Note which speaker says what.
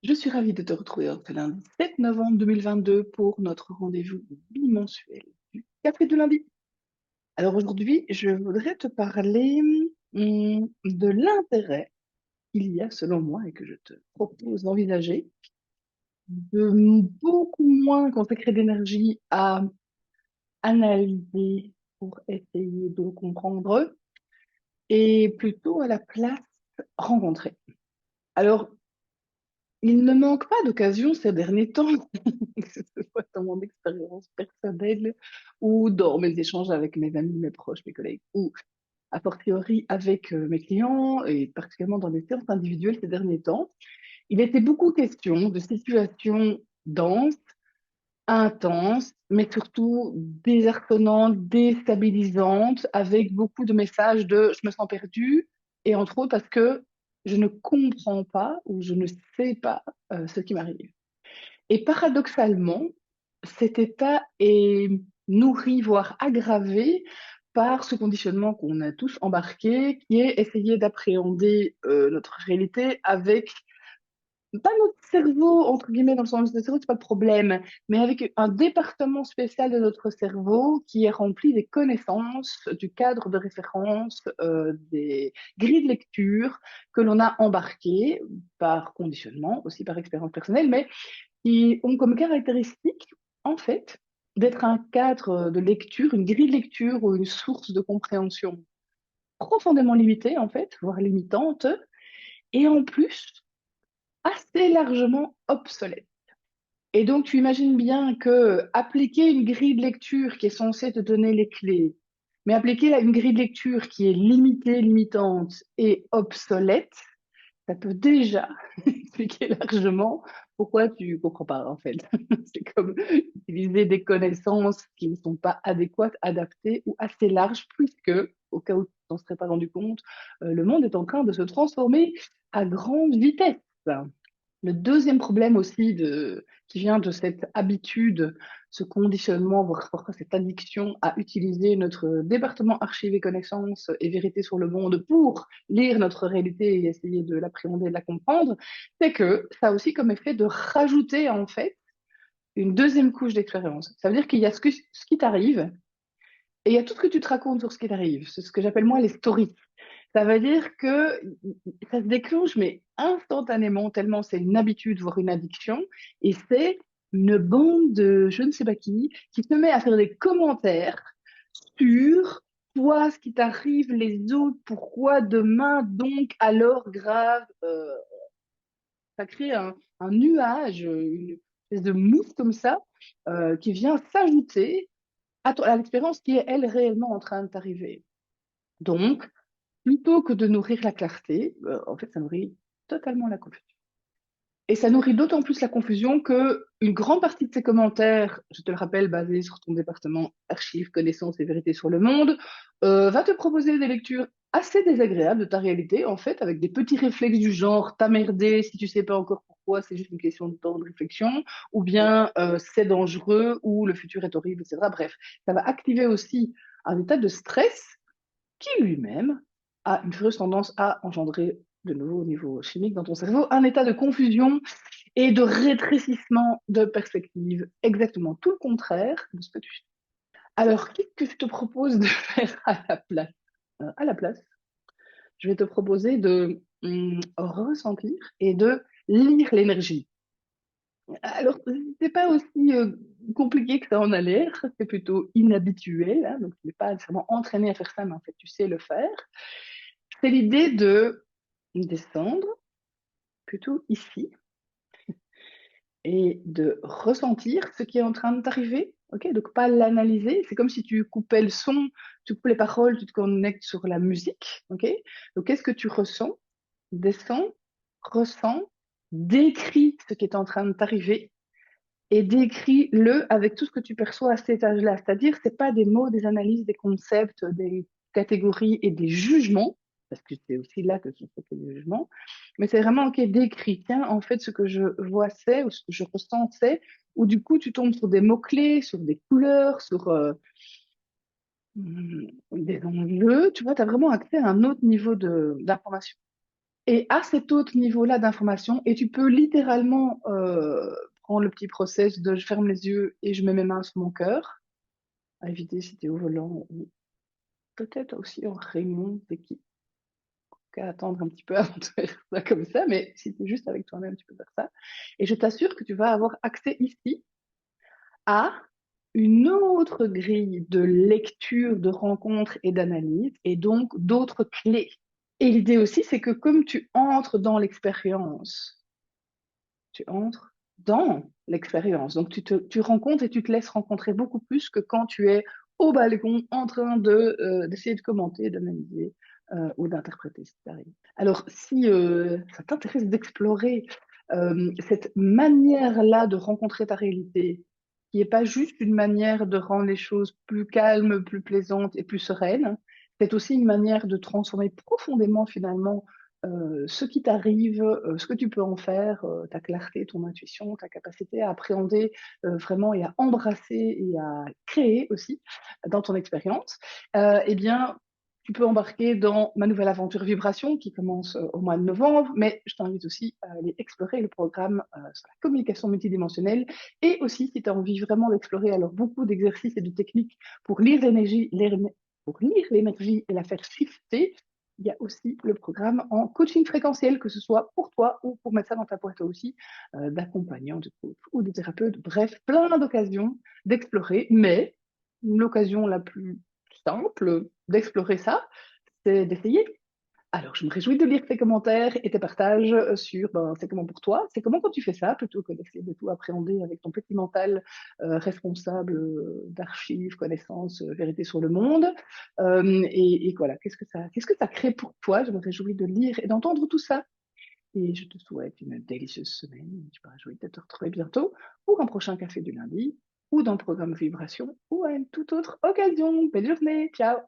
Speaker 1: Je suis ravie de te retrouver ce lundi 7 novembre 2022 pour notre rendez-vous bimensuel du Café de lundi. Alors aujourd'hui, je voudrais te parler de l'intérêt qu'il y a, selon moi, et que je te propose d'envisager, de beaucoup moins consacrer d'énergie à analyser pour essayer de comprendre et plutôt à la place rencontrer. Alors, il ne manque pas d'occasions ces derniers temps, que ce soit dans mon expérience personnelle ou dans mes échanges avec mes amis, mes proches, mes collègues, ou a fortiori avec mes clients, et particulièrement dans les séances individuelles ces derniers temps. Il était beaucoup question de situations denses, intenses, mais surtout désarçonnantes, déstabilisantes, avec beaucoup de messages de «je me sens perdu», et entre autres parce que je ne comprends pas ou je ne sais pas ce qui m'arrive. Et paradoxalement, cet état est nourri, voire aggravé par ce conditionnement qu'on a tous embarqué, qui est essayer d'appréhender notre réalité avec, pas notre cerveau, entre guillemets, dans le sens de cerveau, c'est pas le problème, mais avec un département spécial de notre cerveau qui est rempli des connaissances, du cadre de référence, des grilles de lecture que l'on a embarquées par conditionnement, aussi par expérience personnelle, mais qui ont comme caractéristique, en fait, d'être un cadre de lecture, une grille de lecture ou une source de compréhension profondément limitée, en fait, voire limitante, et en plus assez largement obsolète. Et donc, tu imagines bien que appliquer une grille de lecture qui est censée te donner les clés, mais appliquer une grille de lecture qui est limitée, limitante et obsolète, ça peut déjà expliquer largement pourquoi tu comprends pas, en fait. C'est comme utiliser des connaissances qui ne sont pas adéquates, adaptées ou assez larges, puisque, au cas où tu t'en serais pas rendu compte, le monde est en train de se transformer à grande vitesse. Le deuxième problème aussi qui vient de cette habitude, ce conditionnement, voire parfois cette addiction à utiliser notre département archives et connaissances et vérité sur le monde pour lire notre réalité et essayer de l'appréhender, de la comprendre, c'est que ça a aussi comme effet de rajouter en fait une deuxième couche d'expérience. Ça veut dire qu'il y a ce qui t'arrive et il y a tout ce que tu te racontes sur ce qui t'arrive. C'est ce que j'appelle moi les stories. Ça veut dire que ça se déclenche, mais instantanément, tellement c'est une habitude, voire une addiction. Et c'est une bande de je ne sais pas qui se met à faire des commentaires sur toi, ce qui t'arrive, les autres, pourquoi demain, donc, alors, grave. Ça crée un nuage, une espèce de mousse comme ça, qui vient s'ajouter à l'expérience qui est, elle, réellement en train de t'arriver. Donc, plutôt que de nourrir la clarté, en fait, ça nourrit totalement la confusion. Et ça nourrit d'autant plus la confusion que une grande partie de ces commentaires, je te le rappelle, basés sur ton département archives, connaissances et vérités sur le monde, va te proposer des lectures assez désagréables de ta réalité, en fait, avec des petits réflexes du genre t'as merdé, si tu sais pas encore pourquoi, c'est juste une question de temps de réflexion, ou bien c'est dangereux, ou le futur est horrible, etc. Bref, ça va activer aussi un état de stress qui lui-même a une furieuse tendance à engendrer de nouveau au niveau chimique dans ton cerveau un état de confusion et de rétrécissement de perspective, exactement tout le contraire de ce que tu fais. Alors, qu'est-ce que je te propose de faire à la place? À la place, je vais te proposer de ressentir et de lire l'énergie. Alors, c'est pas aussi compliqué que ça en a l'air, c'est plutôt inhabituel, hein, donc tu n'es pas nécessairement entraîné à faire ça, mais en fait, tu sais le faire. C'est l'idée de descendre plutôt ici et de ressentir ce qui est en train de t'arriver. Ok, donc pas l'analyser. C'est comme si tu coupais le son, tu coupes les paroles, tu te connectes sur la musique. Ok, donc qu'est-ce que tu ressens? Descends, ressens, décris ce qui est en train de t'arriver et décris-le avec tout ce que tu perçois à cet âge-là. C'est-à-dire, c'est pas des mots, des analyses, des concepts, des catégories et des jugements, parce que c'est aussi là que sont faits les jugements, mais c'est vraiment, ok, décrit. Tiens, en fait, ce que je vois c'est, ou ce que je ressens c'est, ou du coup, tu tombes sur des mots-clés, sur des couleurs, sur des enjeux, tu vois, tu as vraiment accès à un autre niveau d'information. Et à cet autre niveau-là d'information, et tu peux littéralement prendre le petit process de je ferme les yeux et je mets mes mains sur mon cœur, à éviter si tu es au volant ou peut-être aussi en réunion d'équipe, qu'à attendre un petit peu avant de faire ça comme ça, mais si tu es juste avec toi-même, tu peux faire ça. Et je t'assure que tu vas avoir accès ici à une autre grille de lecture, de rencontres et d'analyse, et donc d'autres clés. Et l'idée aussi, c'est que comme tu entres dans l'expérience, tu entres dans l'expérience. Donc tu rencontres et tu te laisses rencontrer beaucoup plus que quand tu es au balcon en train d'essayer de commenter, d'analyser ou d'interpréter ce qui arrive. Alors, si ça t'intéresse d'explorer cette manière-là de rencontrer ta réalité, qui n'est pas juste une manière de rendre les choses plus calmes, plus plaisantes et plus sereines, c'est aussi une manière de transformer profondément finalement ce qui t'arrive, ce que tu peux en faire, ta clarté, ton intuition, ta capacité à appréhender vraiment et à embrasser et à créer aussi dans ton expérience, eh bien, tu peux embarquer dans ma nouvelle aventure Vibration qui commence au mois de novembre, mais je t'invite aussi à aller explorer le programme sur la communication multidimensionnelle et aussi si tu as envie vraiment d'explorer alors beaucoup d'exercices et de techniques pour lire l'énergie, pour lire l'énergie et la faire shifter, il y a aussi le programme en coaching fréquentiel, que ce soit pour toi ou pour mettre ça dans ta boîte aussi, d'accompagnants, de coach ou de thérapeutes. Bref, plein d'occasions d'explorer, mais l'occasion la plus simple d'explorer ça, c'est d'essayer. Alors, je me réjouis de lire tes commentaires et tes partages sur ben, c'est comment pour toi, c'est comment quand tu fais ça, plutôt que d'essayer de tout appréhender avec ton petit mental responsable d'archives, connaissances, vérité sur le monde. Et voilà, qu'est-ce que ça crée pour toi? Je me réjouis de lire et d'entendre tout ça. Et je te souhaite une délicieuse semaine. Je me réjouis de te retrouver bientôt pour un prochain café du lundi ou dans le programme Vibration ou à une toute autre occasion. Belle journée, ciao!